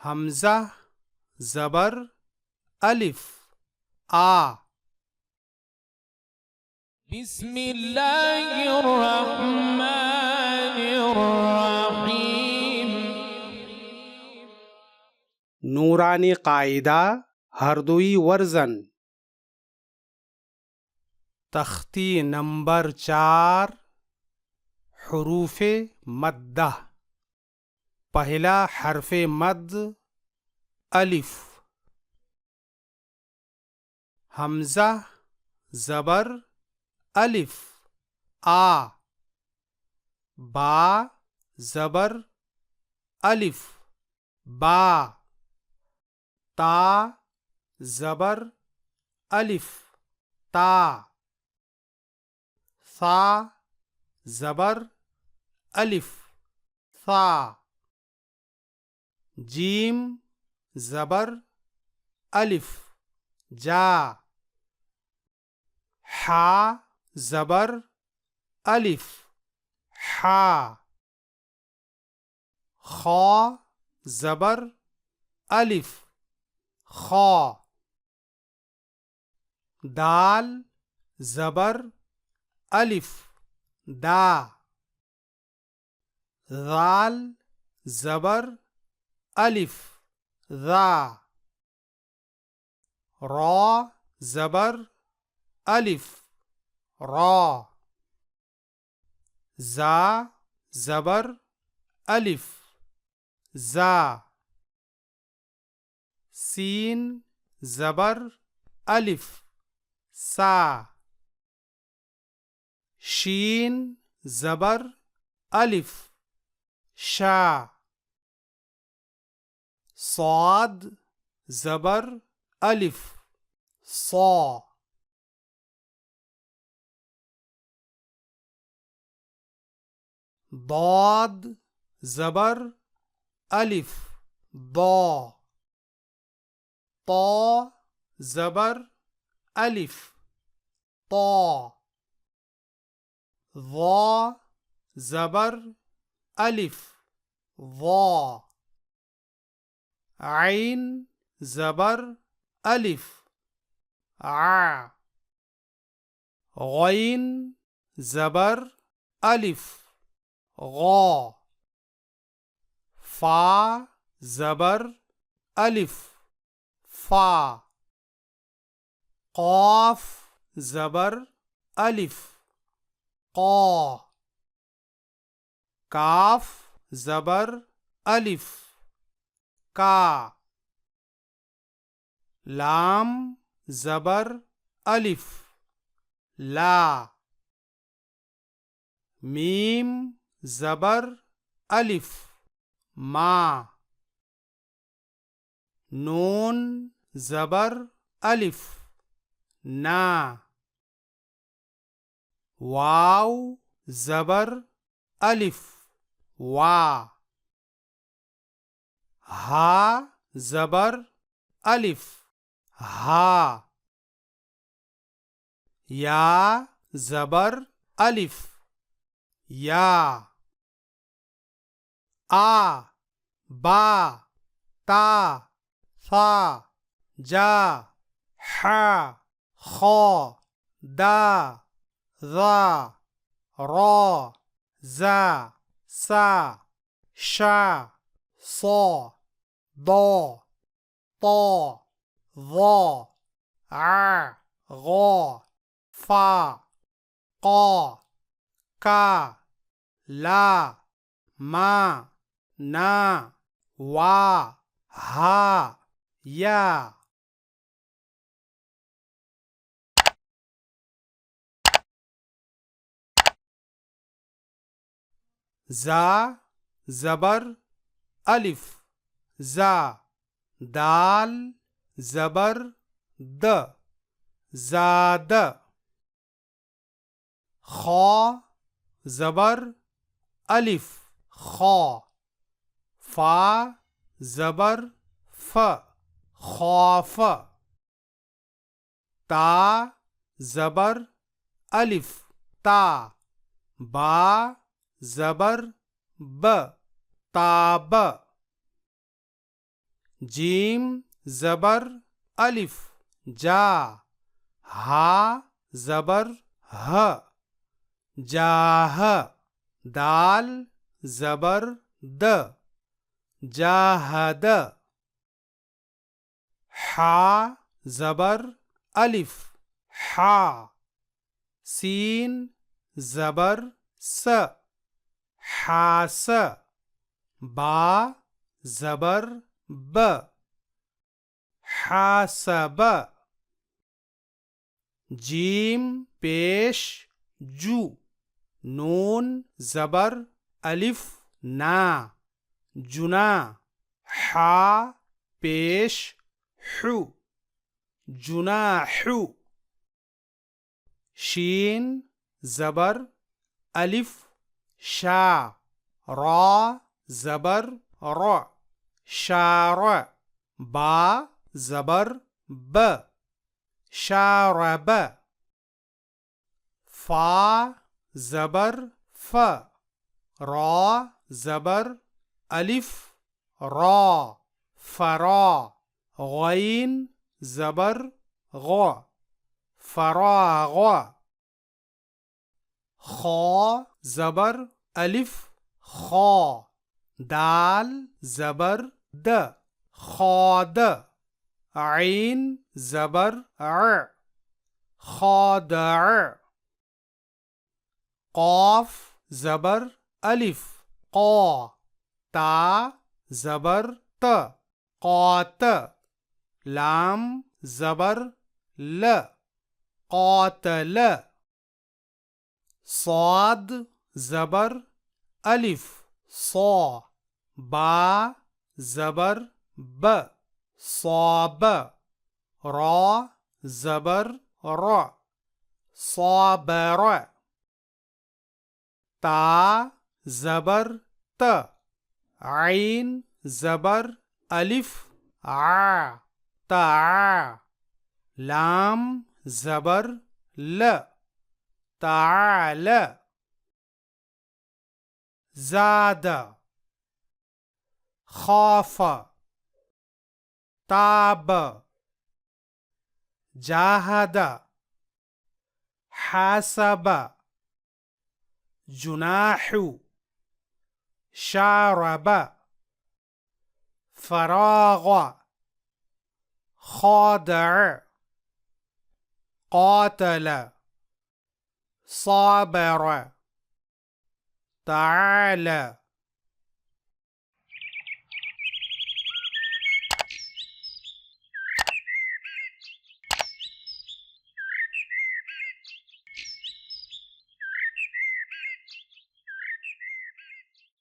हमजा जबर अलिफ आ। बिस्मिल्लाहिर्रहमानिर्रहीम। नूरानी कायदा हरदुई वर्जन तख्ती नंबर 4 हुरूफे मद्दा। पहला हरफे मद अलिफ। हमजा जबर अलिफ आ। बा जबर अलिफ बा। ता जबर अलिफ ता। सा जबर अलिफ सा। जीम जबर अलिफ जा। हा जबर अलिफ हा। खा जबर अलिफ खा। दाल जबर अलिफ दा। दाल जबर अलिफ दा। रा जबर अलिफ रा। जा जबर अलिफ जा। सीन जबर अलिफ सा। शीन जबर अलिफ शा। स्वाद जबर अलिफ सौ। दाद जबर अलिफ दौ। तौ जबर अलिफ तौ। ज़ा जबर अलिफ ज़ा। आइन जबर अलिफ आ। गैन जबर अलिफ गौ। फा जबर अलिफ फा। क़ाफ जबर अलिफ क़ा। काफ जबर अलिफ का। लाम जबर अलिफ ला। मीम जबर अलिफ मा। नून जबर अलिफ ना। वाव जबर अलिफ वा। हा जबर अलिफ हा। या जबर अलिफ या। आ बा ता सा जा हा खा दा ज़ा रा ज़ा सा शा सौ दौ तौ ज़ा आ गौ फा क़ा का ला मा ना वा हा या। जा जबर अलिफ जा। दाल जबर द ज़ाद। खा जबर अलिफ खा। फा जबर फ खौफ। ता जबर अलिफ ता। बा जबर ब ताब। जीम जबर अलिफ जा, हा जबर ह, जाह। दाल जबर द, जाहद। हा जबर अलिफ हा, सीन जबर स, हास। बा जबर ब, हासब। जीम पेश जू, नून जबर अलिफ ना, जुना। हा पेश हु, जुनाहु। शीन जबर अलिफ शा, रा जबर र, शार। बा जबर ब, शारब। फा जबर फ, रा जबर अलिफ रा, फरा। गईन जबर ग, फराग। खा जबर अलिफ खा, दाल जबर द, खाद। आइन जबर अ, खादअ। कॉफ जबर अलिफ क़ा, ता जबर त, क़ात। लाम जबर ल, क़ातल। साद जबर अलिफ सौ, बा जबर ब, सौब। रा जबर र, सौबर। ता जबर त, आइन जबर अलिफ आ, ता। लाम जबर ल, ताल। ज़ाद, खौफ। ताब, जाहद। हासब, जुनाहु। शारब, फराग। खादअ, क़ातल। साबर, ताल।